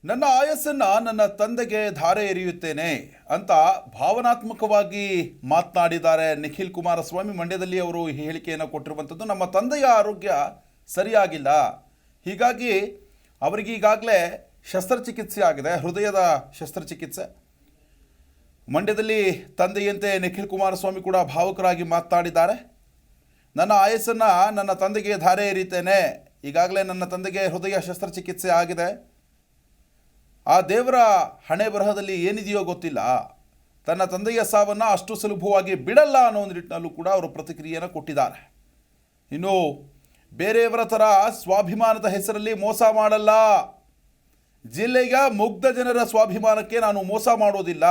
ನನ್ನ ಆಯಸ್ಸನ್ನು ನನ್ನ ತಂದೆಗೆ ಧಾರೆ ಎರೆಯುತ್ತೇನೆ ಅಂತ ಭಾವನಾತ್ಮಕವಾಗಿ ಮಾತನಾಡಿದ್ದಾರೆ ನಿಖಿಲ್ ಕುಮಾರಸ್ವಾಮಿ. ಮಂಡ್ಯದಲ್ಲಿ ಅವರು ಹೇಳಿಕೆಯನ್ನು ಕೊಟ್ಟಿರುವಂಥದ್ದು. ನಮ್ಮ ತಂದೆಯ ಆರೋಗ್ಯ ಸರಿಯಾಗಿಲ್ಲ, ಹೀಗಾಗಿ ಅವರಿಗೆ ಈಗಾಗಲೇ ಶಸ್ತ್ರಚಿಕಿತ್ಸೆ ಆಗಿದೆ, ಹೃದಯದ ಶಸ್ತ್ರಚಿಕಿತ್ಸೆ. ಮಂಡ್ಯದಲ್ಲಿ ತಂದೆಯಂತೆ ನಿಖಿಲ್ ಕುಮಾರಸ್ವಾಮಿ ಕೂಡ ಭಾವುಕರಾಗಿ ಮಾತನಾಡಿದ್ದಾರೆ. ನನ್ನ ಆಯಸ್ಸನ್ನು ನನ್ನ ತಂದೆಗೆ ಧಾರೆ ಎರೀತೇನೆ, ಈಗಾಗಲೇ ನನ್ನ ತಂದೆಗೆ ಹೃದಯ ಶಸ್ತ್ರಚಿಕಿತ್ಸೆ ಆಗಿದೆ, ಆ ದೇವರ ಹಣೆ ಬರಹದಲ್ಲಿ ಏನಿದೆಯೋ ಗೊತ್ತಿಲ್ಲ, ತನ್ನ ತಂದೆಯ ಸಾವನ್ನು ಅಷ್ಟು ಸುಲಭವಾಗಿ ಬಿಡಲ್ಲ ಅನ್ನೋ ಒಂದು ನಿಟ್ಟಿನಲ್ಲೂ ಕೂಡ ಅವರು ಪ್ರತಿಕ್ರಿಯೆಯನ್ನು ಕೊಟ್ಟಿದ್ದಾರೆ. ಇನ್ನು ಬೇರೆಯವರ ಥರ ಸ್ವಾಭಿಮಾನದ ಹೆಸರಲ್ಲಿ ಮೋಸ ಮಾಡಲ್ಲ, ಜಿಲ್ಲೆಯ ಮುಗ್ಧ ಜನರ ಸ್ವಾಭಿಮಾನಕ್ಕೆ ನಾನು ಮೋಸ ಮಾಡೋದಿಲ್ಲ.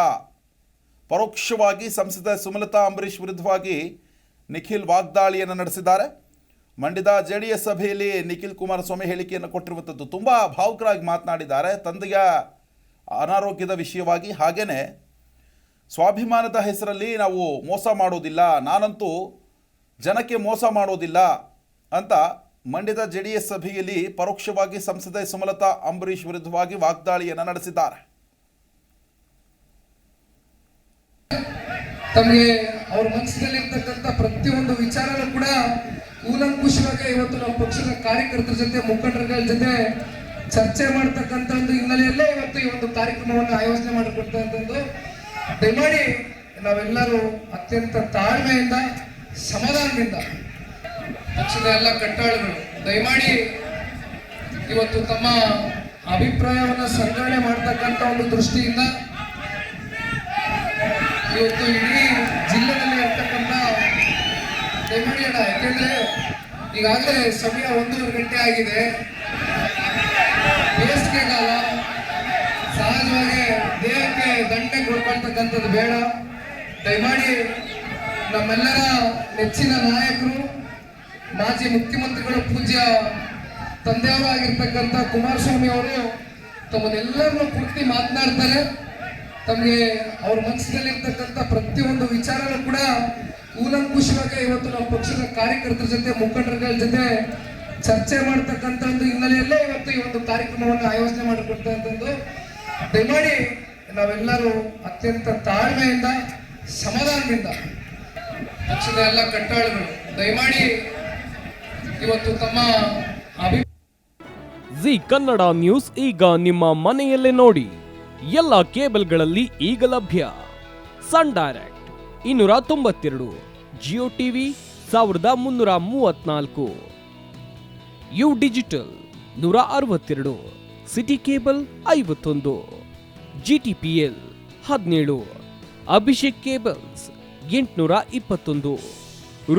ಪರೋಕ್ಷವಾಗಿ ಸಂಸದ ಸುಮಲತಾ ಅಂಬರೀಷ್ ವಿರುದ್ಧವಾಗಿ ನಿಖಿಲ್ ವಾಗ್ದಾಳಿಯನ್ನು ನಡೆಸಿದ್ದಾರೆ. ಮಂಡ್ಯದ JDS ಸಭೆಯಲ್ಲಿ ನಿಖಿಲ್ ಕುಮಾರಸ್ವಾಮಿ ಹೇಳಿಕೆಯನ್ನು ಕೊಟ್ಟಿರುವಂಥದ್ದು. ತುಂಬ ಭಾವುಕರಾಗಿ ಮಾತನಾಡಿದ್ದಾರೆ ತಂದೆಯ ಅನಾರೋಗ್ಯದ ವಿಷಯವಾಗಿ. ಹಾಗೆಯೇ ಸ್ವಾಭಿಮಾನದ ಹೆಸರಲ್ಲಿ ನಾವು ಮೋಸ ಮಾಡೋದಿಲ್ಲ, ನಾನಂತೂ ಜನಕ್ಕೆ ಮೋಸ ಮಾಡೋದಿಲ್ಲ ಅಂತ ಮಂಡ್ಯದ JDS ಸಭೆಯಲ್ಲಿ ಪರೋಕ್ಷವಾಗಿ ಸಂಸದೆ ಸುಮಲತಾ ಅಂಬರೀಷ್ ವಿರುದ್ಧವಾಗಿ ವಾಗ್ದಾಳಿಯನ್ನು ನಡೆಸಿದ್ದಾರೆ. ತಮಗೆ ಅವ್ರ ಮನಸ್ಸಿನಲ್ಲಿರ್ತಕ್ಕಂಥ ಪ್ರತಿಯೊಂದು ವಿಚಾರನೂ ಕೂಡ ಕೂಲಂಕುಷವಾಗಿ ಇವತ್ತು ನಮ್ಮ ಪಕ್ಷದ ಕಾರ್ಯಕರ್ತರ ಜೊತೆ, ಮುಖಂಡರುಗಳ ಜೊತೆ ಚರ್ಚೆ ಮಾಡ್ತಕ್ಕಂಥ ಒಂದು ಹಿನ್ನೆಲೆಯಲ್ಲೇ ಇವತ್ತು ಈ ಒಂದು ಕಾರ್ಯಕ್ರಮವನ್ನು ಆಯೋಜನೆ ಮಾಡಿಕೊಡ್ತಕ್ಕಂಥದ್ದು. ದಯಮಾಡಿ ನಾವೆಲ್ಲರೂ ಅತ್ಯಂತ ತಾಳ್ಮೆಯಿಂದ, ಸಮಾಧಾನದಿಂದ, ಪಕ್ಷದ ಎಲ್ಲ ಕಟ್ಟಾಳುಗಳು ದಯಮಾಡಿ ಇವತ್ತು ತಮ್ಮ ಅಭಿಪ್ರಾಯವನ್ನು ಸಂಗ್ರಹಣೆ ಮಾಡ್ತಕ್ಕಂಥ ಒಂದು ದೃಷ್ಟಿಯಿಂದ ಇವತ್ತು ಇಡೀ ಜಿಲ್ಲೆಯಲ್ಲಿ ಇರ್ತಕ್ಕಂಥ ದಯಮಾಡಿ ಅಣ್ಣ, ಯಾಕೆಂದ್ರೆ ಈಗಾಗಲೇ ಸಮಯ 1:30 ಗಂಟೆ ಆಗಿದೆ, ಬೇಸಿಗೆಗಾಲ, ಸಹಜವಾಗಿ ದೇಹಕ್ಕೆ ದಂಡೆ ಕೊಡ್ಕೊಳ್ತಕ್ಕಂಥದ್ದು ಬೇಡ. ದಯಮಾಡಿ ನಮ್ಮೆಲ್ಲರ ನೆಚ್ಚಿನ ನಾಯಕರು, ಮಾಜಿ ಮುಖ್ಯಮಂತ್ರಿಗಳು, ಪೂಜ್ಯ ತಂದೆಯವರು ಆಗಿರ್ತಕ್ಕಂಥ ಕುಮಾರಸ್ವಾಮಿ ಅವರು ತಮ್ಮನ್ನೆಲ್ಲರನ್ನು ಪೂರ್ತಿ ಮಾತನಾಡ್ತಾರೆ. ತಮಗೆ ಅವ್ರ ಮನಸ್ಸಿನಲ್ಲಿರ್ತಕ್ಕಂಥ ಪ್ರತಿಯೊಂದು ವಿಚಾರನೂ ಕೂಡ ಕೂಲಂಕುಷವಾಗಿ ಇವತ್ತು ನಮ್ಮ ಪಕ್ಷದ ಕಾರ್ಯಕರ್ತರ ಜೊತೆ, ಮುಖಂಡರುಗಳ ಜೊತೆ ಚರ್ಚೆ ಮಾಡ್ತಕ್ಕಂಥ ಒಂದು ಹಿನ್ನೆಲೆಯಲ್ಲೇ ಇವತ್ತು ಈ ಒಂದು ಕಾರ್ಯಕ್ರಮವನ್ನು ಆಯೋಜನೆ ಮಾಡಿಕೊಡ್ತಕ್ಕಂಥದ್ದು. ದಯಮಾಡಿ ನಾವೆಲ್ಲರೂ ಅತ್ಯಂತ ತಾಳ್ಮೆಯಿಂದ, ಸಮಾಧಾನದಿಂದ, ಪಕ್ಷದ ಎಲ್ಲ ಕಟ್ಟಾಳುಗಳು ದಯಮಾಡಿ ಇವತ್ತು ತಮ್ಮ ಜಿ ಕನ್ನಡ ನ್ಯೂಸ್ ಈಗ ನಿಮ್ಮ ಮನೆಯಲ್ಲೇ ನೋಡಿ. ಎಲ್ಲ ಕೇಬಲ್ಗಳಲ್ಲಿ ಈಗ ಲಭ್ಯ. Sun Direct 292, Jio TV 1334, U digital 162, city cable 51, GTPL 17, Abhishek cables 821,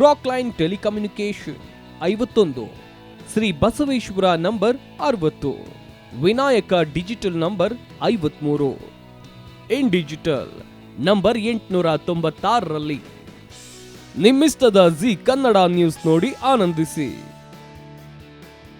rock line telecommunication 51, Shri Basaveshwara number 60, Vinayaka digital number 53, in digital number 896ರಲ್ಲಿ. ನಿಮ್ಮಿಸ್ತದ ಜಿ ಕನ್ನಡ ನ್ಯೂಸ್ ನೋಡಿ ಆನಂದಿಸಿ.